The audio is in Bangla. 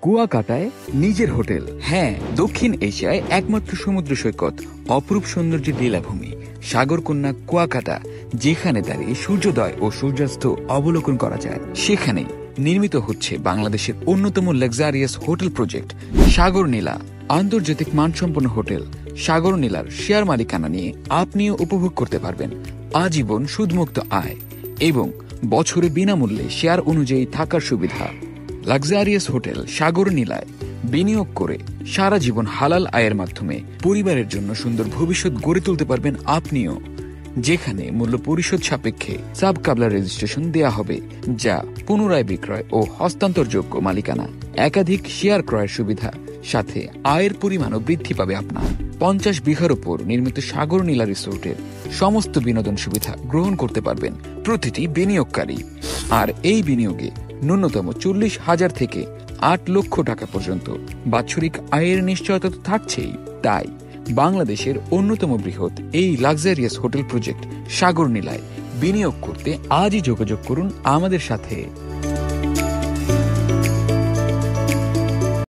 কুয়াকাটায় নিজের হোটেল। হ্যাঁ, দক্ষিণ এশিয়ায় একমাত্র সমুদ্র সৈকত, অপরূপ সৌন্দর্যের লীলাভূমি সাগরকন্যা কুয়াকাটা, যেখানে দাঁড়িয়ে সূর্যোদয় ও সূর্যাস্ত অবলোকন করা যায়। সেখানেই নির্মিত হচ্ছে বাংলাদেশের অন্যতম লাক্সারিয়াস হোটেল প্রজেক্ট সাগর নীলা। আন্তর্জাতিক মানসম্পন্ন হোটেল সাগর নীলার শেয়ার মালিকানা নিয়ে আপনিও উপভোগ করতে পারবেন আজীবন সুদমুক্ত আয় এবং বছরে বিনামূল্যে শেয়ার অনুযায়ী থাকার সুবিধা। লাক্সারিয়াস হোটেল সাগর নীলায় বিনিয়োগ করে সারা জীবন হালাল আয়ের মাধ্যমে পরিবারের জন্য সুন্দর ভবিষ্যৎ গড়ে তুলতে পারবেন আপনিও, যেখানে মূল্য পরিশোধ সাপেক্ষে সাব কাবলা রেজিস্ট্রেশন দেয়া হবে, যা পুনরায় বিক্রয় ও হস্তান্তরযোগ্য মালিকানা, একাধিক শেয়ার ক্রয়ের সুবিধা, সাথে আয়ের পরিমাণও বৃদ্ধি পাবে আপনার। 50 বিঘার উপর নির্মিত সাগর নীলা রিসোর্টের সমস্ত বিনোদন সুবিধা গ্রহণ করতে পারবেন প্রতিটি বিনিয়োগকারী। আর এই বিনিয়োগে ন্যূনতম 40,000 থেকে 8 লক্ষ টাকা পর্যন্ত বাৎসরিক আয়ের নিশ্চয়তা তো থাকছেই। তাই বাংলাদেশের অন্যতম বৃহৎ এই লাক্সারিয়াস হোটেল প্রজেক্ট সাগর নীলায় বিনিয়োগ করতে আজই যোগাযোগ করুন আমাদের সাথে।